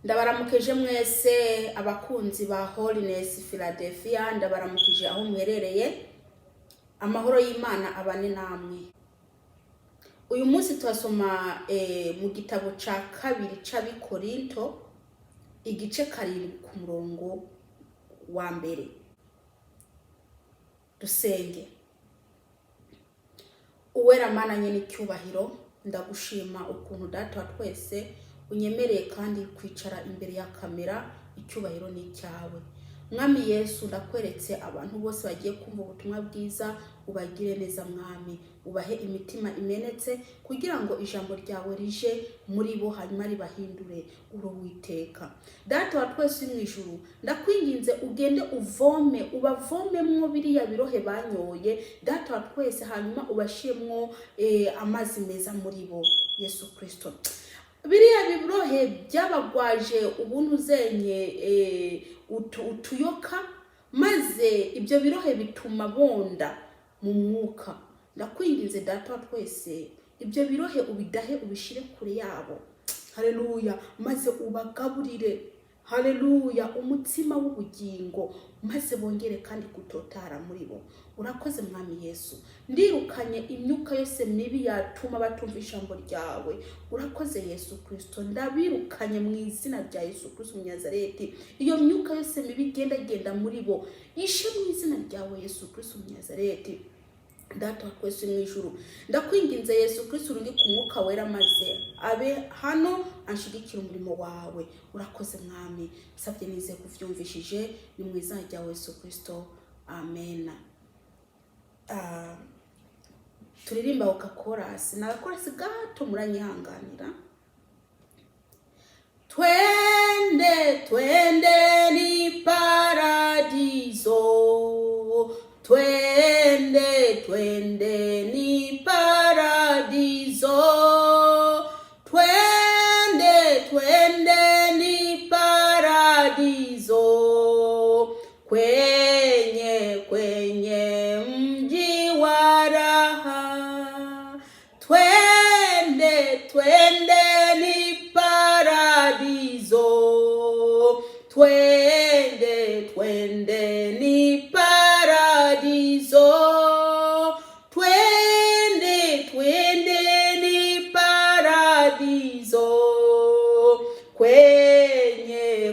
Ndabaramukije mwese abakunzi ba Holiness Philadelphia, ndabaramukije aho muherereye. Amahoro y'Imana abane namwe. Uyu munsi twasoma mu gitabo ca kabiri c'Abikorinto igice 7 ku murongo wa mbere. Dusenge. Uwera Mana nyene icyubahiro, ndagushima ukuntu data wa twese unyemereye kandi kwicara imbere ya kamera. Icyubahiro ni cyawe Mwami Yesu. Ndakweretse abantu bose bagiye kumva ubutumwa bwiza, ubagire neza Mwami, ubahe imitima imenetse kugira ngo ijambo ryawe rije muri bo hanyuma ribahindure uro witeka. Data wa twese mu ijuru, ndakwinginze ugende ubavomemwo biriya birohe banyoye Data wa twese, hanyuma ubashiremwo amazi meza muri bo Yesu Kristo. Biriya birohe byabagwaje ubuntu zenye utuyoka, maze ibyo birohe bituma bonda mu mwuka. Ndakwinginze Data wa twese, ibyo birohe ubidahe ubishire kure yabo. Haleluya. Maze ubagaburire, haleluya, umutsima w'ubugingo, maze bongere kandi gutotara muri bo. Urakoze Mwami Yesu. Ndirukanye imyuka yose mibi yatuma batumva ijambo ryawe. Urakoze Yesu Kristo. Ndabirukanye mu izina rya Yesu Kristo Munazareti. Iyo myuka yose mibi genda muri bo, ishe mu izina ryawe Yesu Kristo Munazareti. Data wa twese mu ijuru, ndakwinginze Yesu Kristo urungi ku mwuka wera, maze abe hano anshigikira umurimo wawe. Urakoze Mwami. Savye nize kuvyumvishije ni mu izina rya Yesu Kristo. Amen. Turirimba ukakorasi n'agakorasi gato muranyihanganira. Twende ni paradiso, twende ni paradiso, twende ni paradiso, kwenye mji wa raha. Twende ni paradiso, twende ni paradiso, twende ni paradiso, kwenye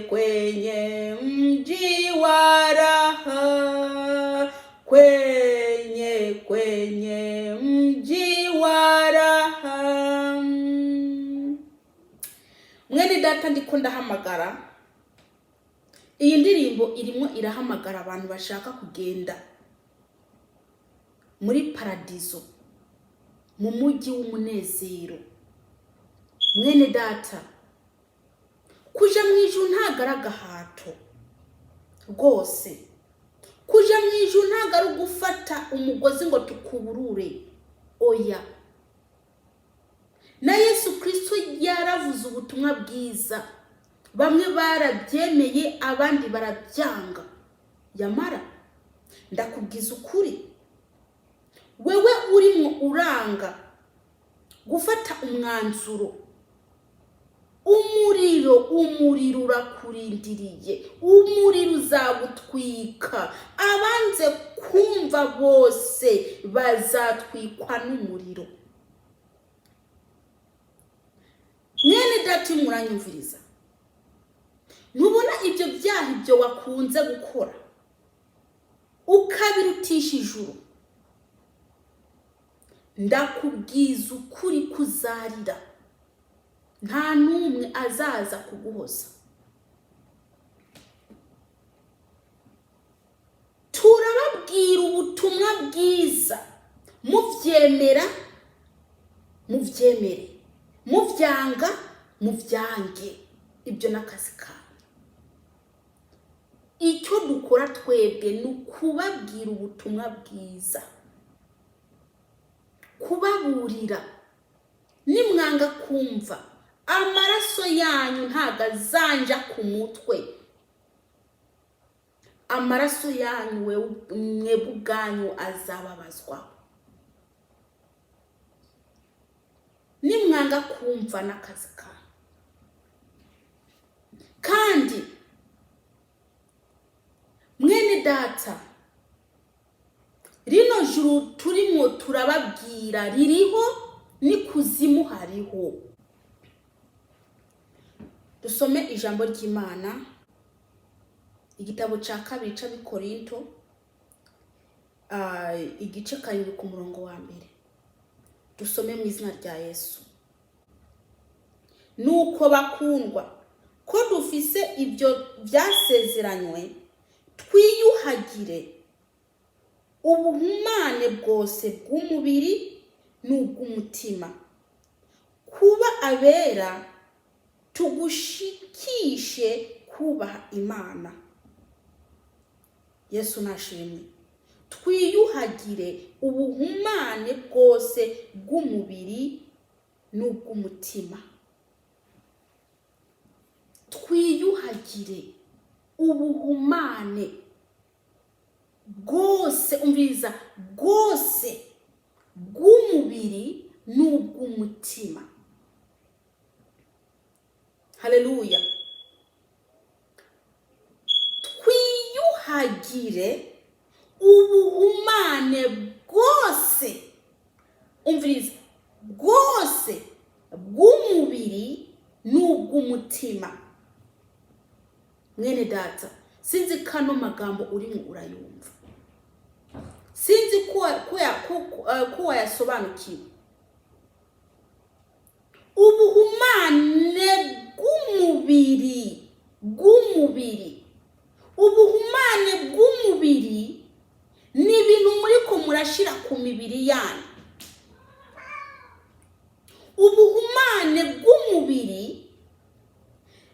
mji wa raha, kwenye mji wa raha. Mwene data ndiko ndahamagara. Iyi ndirimbo irimo irahamagara abantu bashaka kugenda muri paradiso, mu mujyi w'umunezero. Mwene data, kuja mu ijuru ntagaraga hato rwose. Kuja mu ijuru ntagara gufata umugozi ngo tukuburure. Oya. Na Yesu Kristo yaravuze ubutumwa bwiza. Bamwe barabyemeye, abandi barabyanga. Yamara ndakubwiza ukuri, wewe urimo uranga gufata umwanzuro, umuriro urakurindiriye, umuriro uzagutwika. Abanze kumva bose bazatwikwa n'umuriro. Mwene data muranyumviriza, ntubona ibyo byaha ibyo wakunze gukora ukabirutisha ijuru? Ndakubwiza ukuri kuzarira, nta numwe azaza kuguhoza. Turababwira ubutumwa bwiza, muvyemera muvyemere, muvyanga muvyange. Ibyo nakazi kawe. Icyo dukora twebwe ni ukubabwira ubutumwa bwiza, kubaburira. Nimwanga kumva, amaraso yanyu ntago azanja ku mutwe. Amaraso yanyu mwebwe ubwanyu azababazwa. nimwanga kumva n'akazi kawe. data, rino juru turimo turababwira ririho n'ikuzimu hariho. Dusome ijambo ry'Imana, igitabo cya 2 cy'Abikorinto, igice 7 ku murongo wa 1. Dusome mu izina rya Yesu. Nuko bakundwa, ko dufise ibyo byasezeranywe, twiyuhagire ubuhumane bwose bw'umubiri n'ubw'umutima, kuba abera, tugushikishe kubaha Imana. Yesu nashimwe. Twiyuhagire ubuhumane bwose bw'umubiri n'ubw'umutima. Twiyuhagire ubuhumane bwose, umviriza, bwose bw'umubiri n'ubw'umutima. Haleluya. Twiyuhagire ubuhumane bwose, umviriza, bwose bw'umubiri n'ubw'umutima. Mwene data, sinzi kano magambo urimo urayumva, sinzi kuwa yasobanukiwe. Ubuhumane bw'umubiri, ubuhumane bw'umubiri ni ibintu muri ko murashira ku mibiri yanyu. Ubuhumane bw'umubiri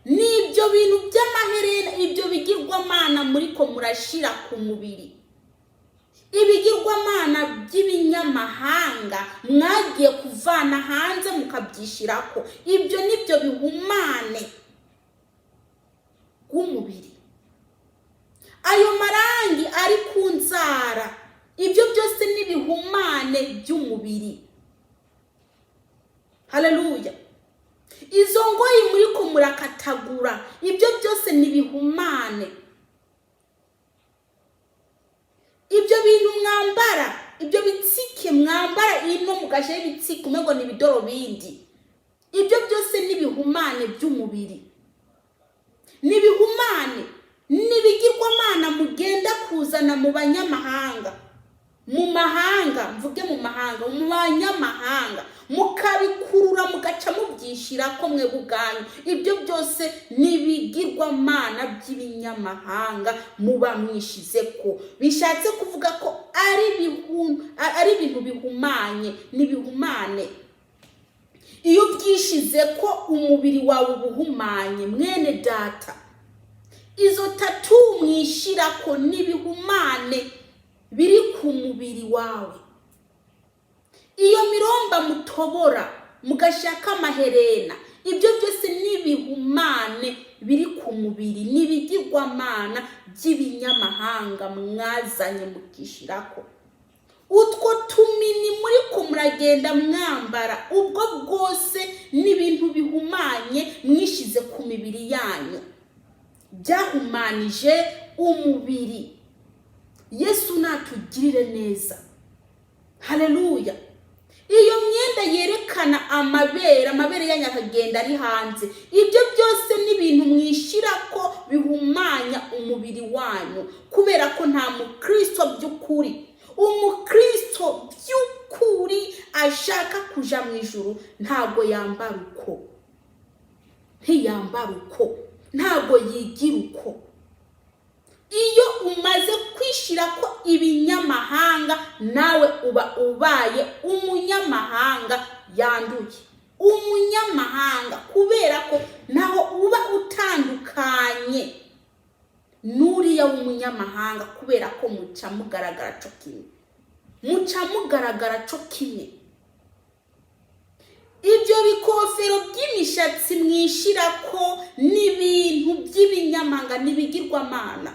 ni ibyo bintu by'amaherena, ibyo bigirwamana muri ko murashira ku mubiri, ibigirwamana by'ibinyamahanga mwagiye kuvana hanze mukabyishirako. Ibyo nibyo bihumane bw'umubiri. Ayo marangi ari ku nzara, ibyo byose ni bihumane by'umubiri. Haleluya. Izo ngoyi muri ko murakatagura, ibyo byose ni bihumane. Ibyo bintu mwambara, ibyo bitsike mwambara ino mugashe ibitsike umengo ni bidorobindi, ibyo byose ni bihumane by'umubiri. Ni bihumane, ni bigirwamana mugenda kuzana mu banyamahanga, mu mahanga, mvuge mu mahanga, mu banyamahanga, mukabikurura mugaca mubyishira ko mwe buganyu. Ibyo byose ni bigirwamana by'ibinyamahanga muba mwishize ko. Bishatse kuvuga ko ari ibintu bihumanye, ni bihumane. Iyo byishize ko umubiri wawe ubuhumanye, mwene data, izo tatu mwishira ko ni bihumane biri ku mubiri wawe. Iyo miromba mutobora mugashaka amaherena, ibyo byose ni bihumane biri ku mubiri, ni bigirwamana by'ibinyamahanga mwazanye mukishirako. Utwo tumini muri ko muragenda mwambara, ubwo bwose ni ibintu bihumanye mwishize ku mibiri yanyu, byahumanije umubiri. Yesu natugirire neza. Haleluya. Iyo myenda yerekana amabere yanyu akagenda ari hanze, ibyo byose ni ibintu mwishira ko bihumanya umubiri wanyu, kubera ko nta mukristo by'ukuri, umukristo by'ukuri ashaka kuja mu ijuru ntago yambara uko, ntiyambara uko, ntago yigira uko. Iyo umaze kwishira ko ibinyamahanga, nawe uba ubaye umunyamahanga yanduye, umunyamahanga, kubera ko naho uba utandukanye nuriya w'umunyamahanga, kubera ko muca mugaragara cyo kimwe, muca mugaragara cyo kimwe. Ibyo bikofero by'imishatsi mwishira ko n'ibintu by'ibinyamahanga, n'ibigirwamana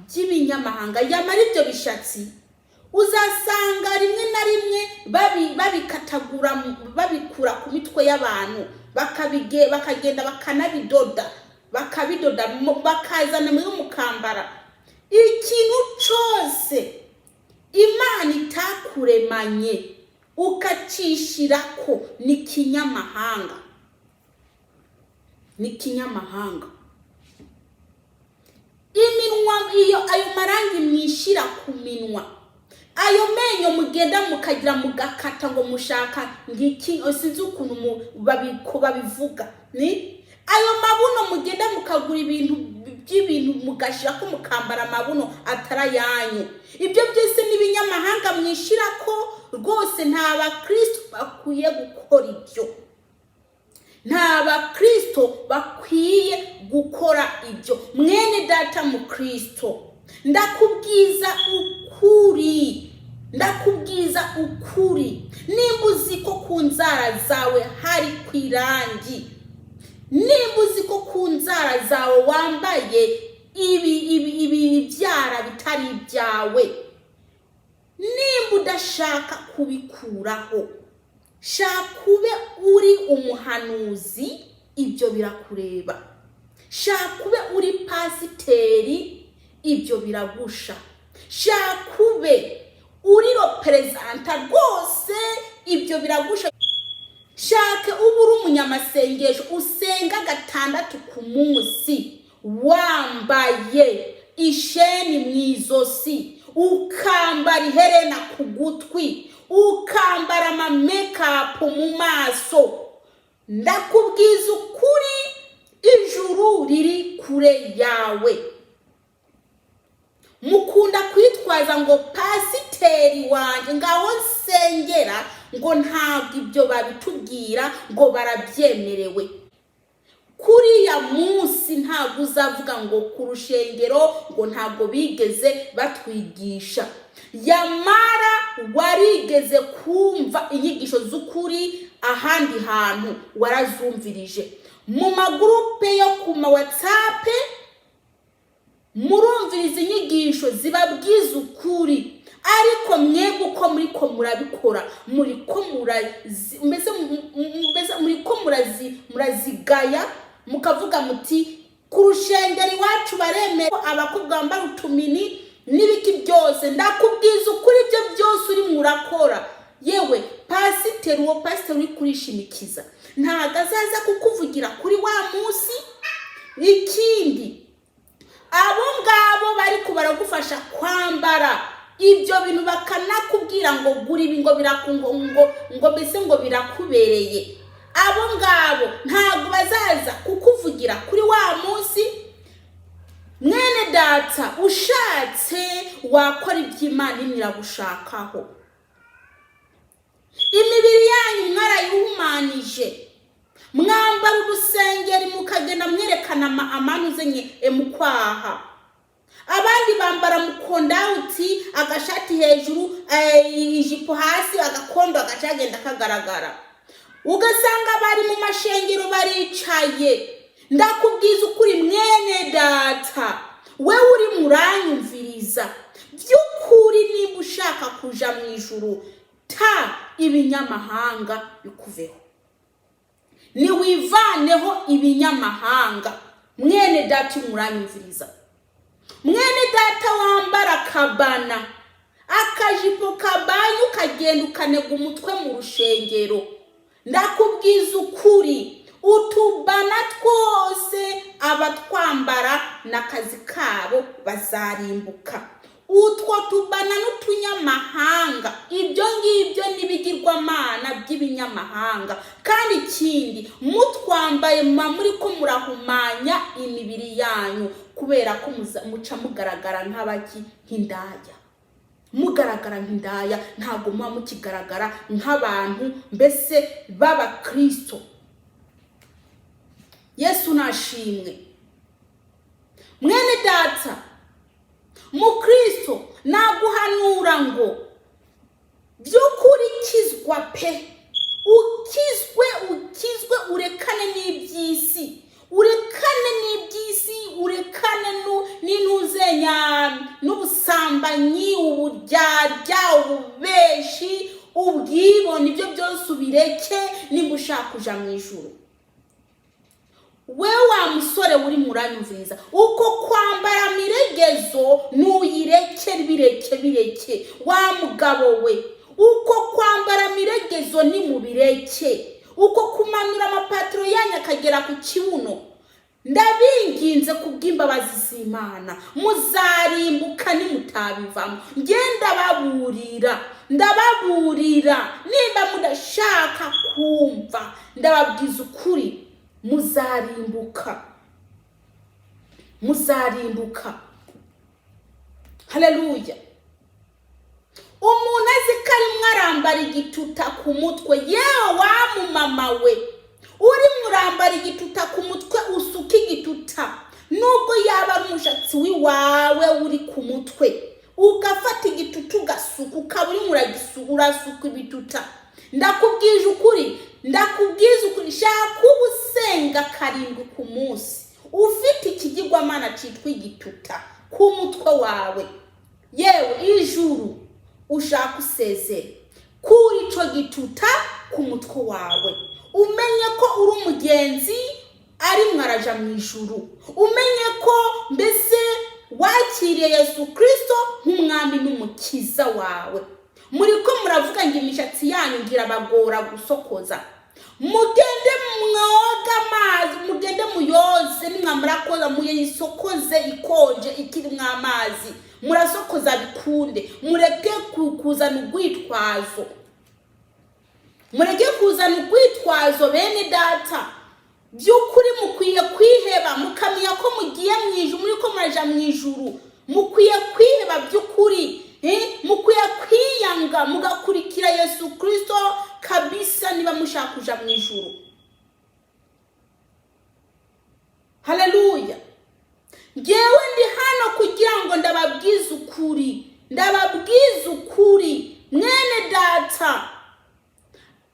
by'ibinyamahanga. Yamara ibyo bishatsi uzasanga rimwe na rimwe babikatagura, babikura ku mitwe y'abantu, bakagenda bakanabidoda, bakazana mu mukambara. ikintu cyose Imana itakuremanye ukacishirako ni kinyamahanga. Iminwa iyo ayo marangi mwishira ku minwa, ayo menyo mugenda mukagira mugakata ngo mushaka ngiki osinzi ukuntu babivuga ni ayo mabuno mugenda mukagura ibintu by'ibintu mugashira ko mukambara amabuno atarayanyu. Ibyo byose nibinyamahanga mwishirako rwose. Nta bakristo bakwiye gukora ibyo, nta bakristo bakwiye gukora ibyo. Mwene data mu Kristo, ndakubwiza ukuri, nimba uzi ko ku nzara zawe hari kwirangi, nimba uzi ko ku nzara zawe wambaye ibi byara bitari ibyawe, nimba udashaka kubikuraho, shaka ube uri umuhanuzi, ibyo birakureba. Shaka ube uri pasiteri, ibyo biragusha. Shaka ube uri representa rwose, ibyo biragusha. Shaka ube uri umunyamasengesho, usenga 6 ku munsi, wambaye isheni mwizosi, ukambara iherena ku gutwi, ukambara ama makeup mu maso. Ndakubwiza ukuri, ijuru riri kure yawe. Mukunda kwitwaza ngo pasiteri wanje ngaho nsengera, ngo ntabwo ibyo babitubwira ngo barabyemerewe. Kuriya munsi ntabwo uzavuga ngo ku rushengero ngo ntabwo bigeze batwigisha. Yamara warigeze kumva inyigisho z'ukuri ahandi hantu, warazumvirije mu magurupe yo ku WhatsApp, murumviriza inyigisho zibabwiza ukuri. Ariko mwebwe uko muriko murabikora, muriko murazigaya, mukavuga muti ku rushengero iwacu baremeye abakobwa bambara utumini n'ibiki byose. Ndakubwiza ukuri, ibyo byose uri murakora. Yewe pasiteri, uwo pasiteri uri kurishimikiza ntago azaza kukuvugira kuri wa munsi. Ikindi, abo ngabo bari kubaragufasha kwambara ibyo bintu bakanakubwira ngo gura ibi ngo ngo mbese ngo birakubereye, abo ngabo ntago bazaza kukuvugira kuri wa munsi. Mwene data, ushatse wakora iby'Imana imiragushakaho. Imibiri yanyu mwarayuhumanije, mwambara urusengeri mukagenda mwerekana amanu zenye mukwaha. Abandi bambara mukondauti, agashati hejuru, ijipo hasi, agakondo agacagenda kagaragara. Ugasanga bari mu mashengero baricaye. Ndakubwiza ukuri mwene data, wewe uri muranyumviriza, by'ukuri niba ushaka kuja mu ijuru, ta ibinyamahanga bikuveho. Ni wivaneho ibinyamahanga. Mwene data muranyumviriza, mwene data wambara kabana, akajipo kabanyu kagenda ukanega umutwe mu rushengero. Ndakubwiza ukuri, utubana twose abatwambara n'akazi kabo bazarimbuka. Utwo tubana n'utunyamahanga, ibyo ngibyo nibigirwamana by'ibinyamahanga. Kandi ikindi, mutwambaye muri ko murahumanya imibiri yanyu, kubera ko muca mugaragara nk'abaki nk'indaya. Mugaragara nk'indaya, ntabwo muba mukigaragara nk'abantu mbese b'Abakristo. Yesu nashimwe. Mwene data mu Kristo, naguhanura ngo by'ukuri kizwa pe, ukizwe urekane n'ibyisi, urekane n'inuzenya n'ubusambanyi, uburyarya, ububeshi, ubwibone, ibyo byose ubireke nimba ushaka kuja mu ijuru. we wa musore uri muranyumviriza, uko kwambara miregezo nuyireke bireke. Wa mugabo we, uko kwambara miregezo ni mubireke. Uko kumanura amapatro yanyu akagera ku kibuno, ndabinginze kubw'imbabazi z'Imana muzarimbuka nimutabivamo. Ndababurira nimba mudashaka kumva, ndababwiza ukuri, muzarimbuka. Haleluya. Umuntu azikari mwarambara igituta ku mutwe, yewe wa mumama we, uri murambara igituta ku mutwe, usuka igituta nubwo yaba ari umushatsi wiwawe uri ku mutwe, ugafata igituta ugasuka, ukaba uri urasuka ibituta. Ndakubwiza ukuri, shaka ubusenga karindwi ku munsi ufite ikigirwamana citwa igituta ku mutwe wawe. Yewe ijuru ushaka usezere kuri ico gituta ku mutwe wawe, umenye ko uri umugenzi ari mwaraja mu ijuru, umenye ko mbese wakiriye Yesu Kristo nk'umwami n'umukiza wawe. Muriko muravuga ngo imishatsi yanyu ngira bagora gusokoza, mugende mwoga amazi, mugende muyoze, nimwamara koza muyisokoze ikonje ikiri mw'amazi, murasokoza bikunde. Mureke kuzana urwitwazo, bene data. By'ukuri mukwiye kwiheba, mukamenya ko mugiye mu ijuru, muriko muraja mu ijuru. Mukwiye kwiheba by'ukuri, mukwiye kwiyanga mugakurikira Yesu Kristo kabisa niba mushaka kuja mu ijuru. Haleluya. Ngewe ndi hano kugira ngo ndababwiza ukuri, mwene data.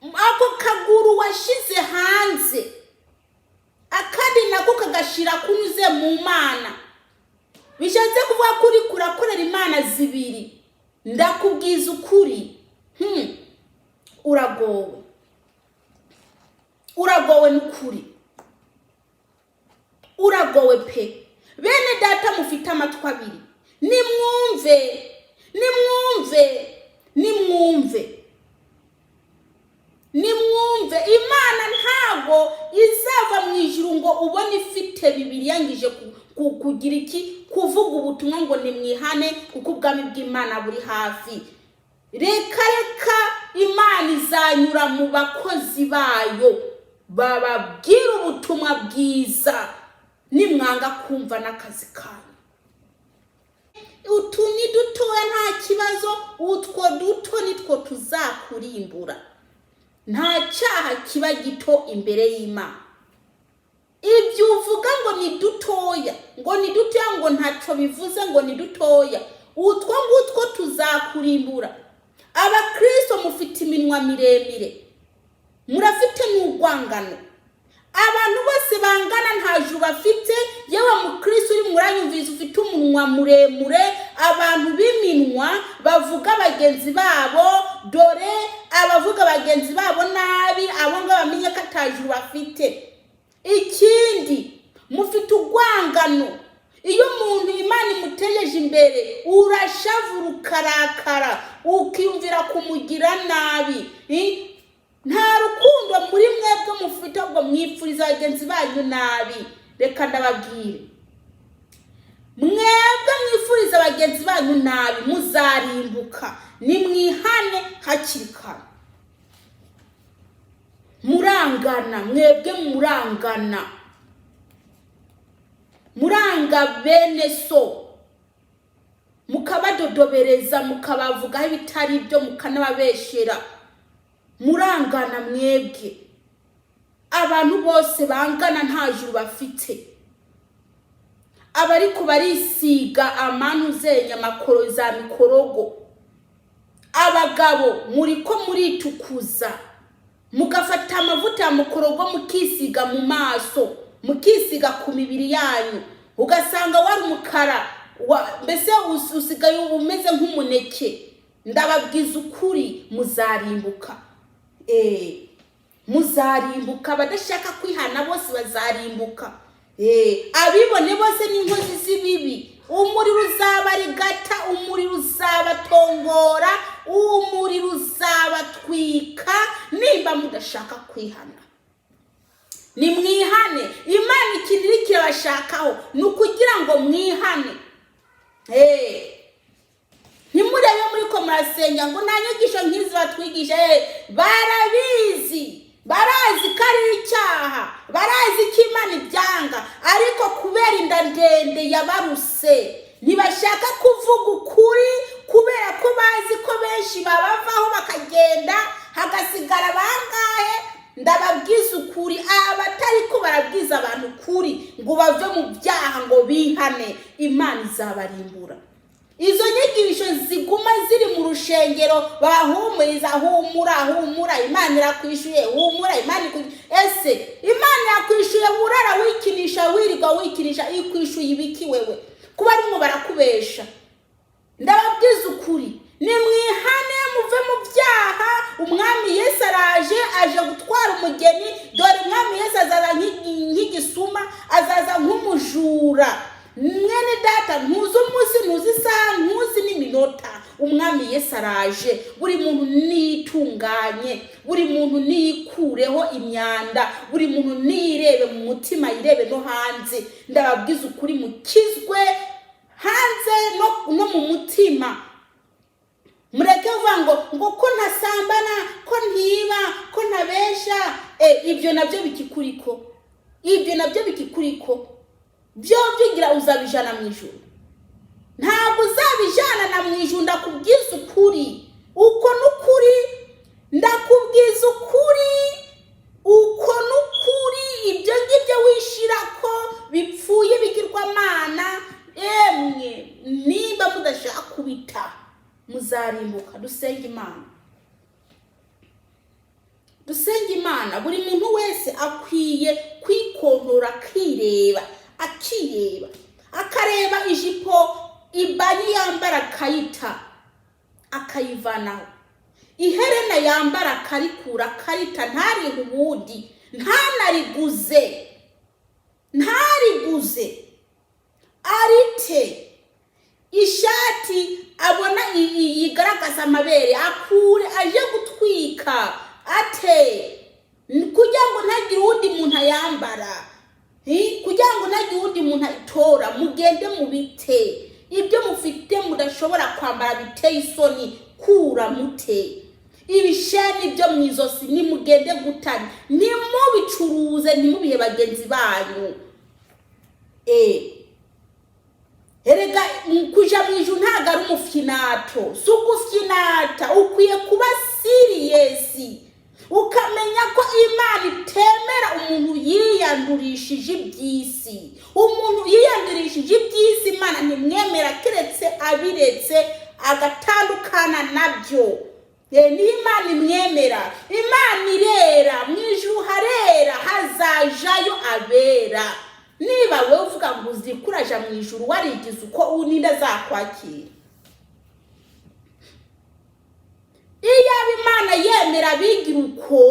Ako kaguru washize hanze, akandi nako kagashira kunyuze mu Mana, bishatse kuvuga kuri kurakorera Imana zibiri. Ndakubwiza ukuri, uragowe n'ukuri, uragowe pe. Bene data mufite amatwi abiri, nimwumve. Imana ntago izava mu ijuru ngo ubone ifite Bibiliya ngije kugira iki, kuvuga ubutumwa ngo nimwihane kuko ubwami bw'Imana buri hafi. Reka Imana izanyura mu bakozi bayo bababwira ubutumwa bwiza, nimwanga kumva n'akazi kanyu. Utu ni dutoya nta kibazo, utwo duto nitwo tuzakurimbura. Nta cyaha kiba gito imbere y'Imana. Ibyo uvuga ngo ni dutoya, ngo ntaco bivuze ngo ni dutoya, utwo ngutwo tuzakurimbura. Abakristo mufite iminwa miremire, murafite n'urwangano. Abantu bose bangana nta juru bafite. Yewe mukristo uri muranyumvise ufite umunwa muremure, abantu b'iminwa bavuga bagenzi babo, dore abavuga bagenzi babo nabi, abo ngo bamenye ko atajuru bafite. Ikindi mufite urwangano. Iyo umuntu Imana imutegeje imbere, urashavura ukarakara, ukiyumvira kumugira nabi. Nta rukundo muri mwebwe mufite, ahubwo mwipfuriza bagenzi banyu nabi. Reka ndababwire, mwebwe mwifuriza bagenzi banyu nabi muzarimbuka. Nimwihane hakiri kare. Mwebwe muranga bene so, mukabadodobereza, mukabavugaho ibitari byo, mukanababeshera. Murangana mwebwe. Abantu bose bangana nta juru bafite. Abariko barisiga amanu zenya makoro za mikorogo, abagabo muriko muritukuza, mugafata amavuta ya mukorogo mukisiga mu maso, mukisiga ku mibiri yanyu, ugasanga wari umukara, mbese usigaye umeze nk'umuneke. Ndababwiza ukuri, muzarimbuka. muzarimbuka, badashaka kwihana bose bazarimbuka. Abibone bose ni inkozi z'ibibi, umuriro uzabarigata, umuriro uzabatongora, umuriro uzabatwika nimba mudashaka kwihana. Ni mwihane. Imana ikintu iri kirabashakaho ni ukugira ngo mwihane. Ntimurebe muri ko murasenga ngo nta nyigisho nk'izi batwigisha. Barazi ko ari icyaha, barazi ko Imana ibyanga, ariko kubera inda ndende yabaruse ntibashaka kuvuga ukuri, kubera ko bazi ko benshi babavaho bakagenda hagasigara bangahe. Ndababwiza ukuri, abatari ko barabwiza abantu ukuri ngo bave mu byaha ngo bihane, Imana izabarimbura. Izo nyigisho ziguma ziri mu rushengero bahumuriza, humura Imana irakwishuye, humura Imana ese Imana yakwishuye burara wikinisha, wirirwa wikinisha, ikwishuye ibiki wewe? Kuba arimo barakubesha. Ndababwiza ukuri, ni mwihane muve mu byaha. Umwami Yesu araje, aje gutwara umugeni. Dore umwami Yesu azaza nk'igisuma, azaza nk'umujura. Mwene data, ntuzi umunsi, ntuzi isaha, ntuzi n'iminota. Umwami Yesu araje. Buri muntu nitunganye, buri muntu nikureho imyanda, buri muntu nirebe mu mutima, yirebe no hanze. Ndababwiza ukuri, mukizwe hanze no mu mutima. Mureke uvuga ngo ko ntasambana, ko ntiba, ko ntabesha. Ibyo nabyo bikikuriko, ibyo nabyo bikikuriko. Byo bigira uzabijana mu ijuru. Ntabwo uzabijana na mu ijuru. Ndakubwiza ukuri, uko n'ukuri, ndakubwiza ukuri, uko n'ukuri. Ibyo ngibyo wishira ko bipfuye bigirwamana, emwe niba mudashaka kubita muzarimbuka. Dusenge Imana. Buri muntu wese akwiye kwikontora, akareba ijipo ibani yambara akayita, akayivanaho. Iherena yambara akarikura, akarita, ntarihe ubundi, ntariguze, arite. Ishati abona yigaragaza amabere, akure aje gutwika ate, kugira ngo ntagire uwundi muntu ayambara, kugira ngo ntagire uwundi muntu ayitora. Mugende mu bite, ibyo mufite mudashobora kwambara biteye isoni, kura mute. Ibisheni byo mu izosi nimugende gutari, nimubicuruze, nimubihe bagenzi banyu. Erega kuja mu ijuru ntago ari umufyinato, si ugufyinata. Ukwiye kuba siriyesi, ukamenya ko Imana itemera umuntu yiyandurishije iby'isi. Umuntu yiyandurishije iby'isi Imana ntimwemera, keretse abiretse agatandukana nabyo. Ni Imana imwemera. Imana irera, mu ijuru harera, hazajayo abera. Niba wowe uvuga ngo uzikuraja mu ijuru warigize uko uninde azakwakira. Iyo Imana yemera bigira uko,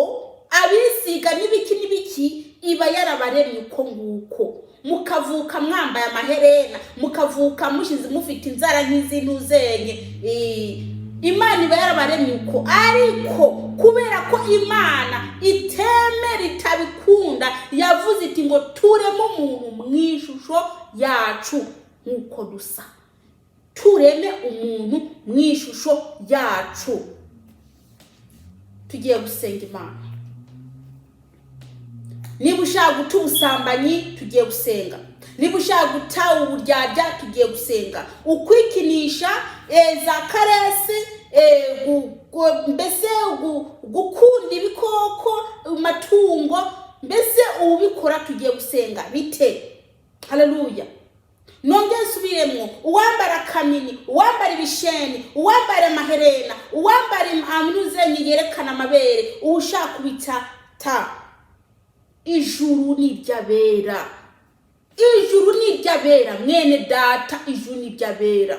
abisiga n'ibiki iba yarabaremye uko nguko. Mukavuka mwambaye amaherena, mukavuka mushize mufite inzara nk'izintuzenye. Imana iba yarabaremye uko, ariko kubera ko Imana itemera, itabikunda, yavuze iti ngo tureme umuntu mu ishusho yacu nk'uko dusa. Tureme umuntu mu ishusho yacu. Tugiye gusenga Imana. Niba ushaka guta ubusambanyi, tugiye gusenga. Niba ushaka guta uburyarya, tugiye gusenga. Ukwikinisha za karesi, mbese gukunda ibikoko, matungo, mbese ubikora, tugiye gusenga bite. Haleluya. Nongeye subiremo, uwambara kamini, uwambara ibisheni, uwambara amaherena, uwambara amnuzenye yerekana amabere, ushaka kubitata. Ijuru ni iry'abera. Ijuru ni iry'abera mwene data, ijuru ni iry'abera.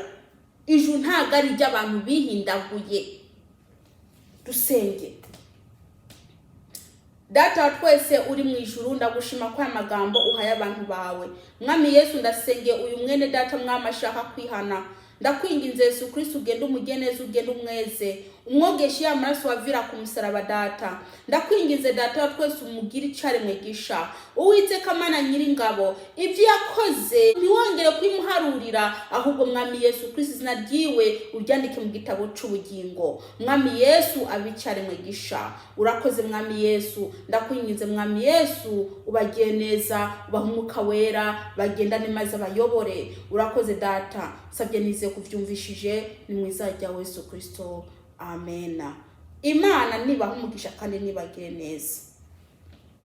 Ijuru ntago ari iry'abantu bihindaguye. Dusenge. Data wa twese uri mu ijuru, ndagushima ko aya magambo uhaye abantu bawe. Mwami Yesu, ndasenge uyu mwene data mwami ashaka kwihana. Ndakwinginze Yesu Kristo, ugende umugeneze, ugende umweze, umwogeshe ya maraso wavira ku musaraba data. Ndakwinginze data wa twese umugire icaremwe gisha. Uwiteka Mana nyiringabo, ibyo yakoze ntiwongere kwimuharurira, ahubwo mwami Yesu Kristo izina ryiwe uryandike mu gitabo c'ubugingo. Mwami Yesu abicaremwe gisha. Urakoze mwami Yesu, ndakwinginze mwami Yesu ubagiye neza, ubaha umwuka wera, bagendane maze bayobore. Urakoze data, sabye nize kuvyumvishije, ni mwiza rya Yesu Kristo. Amen. Imana nibaha umugisha kandi nibagire neza.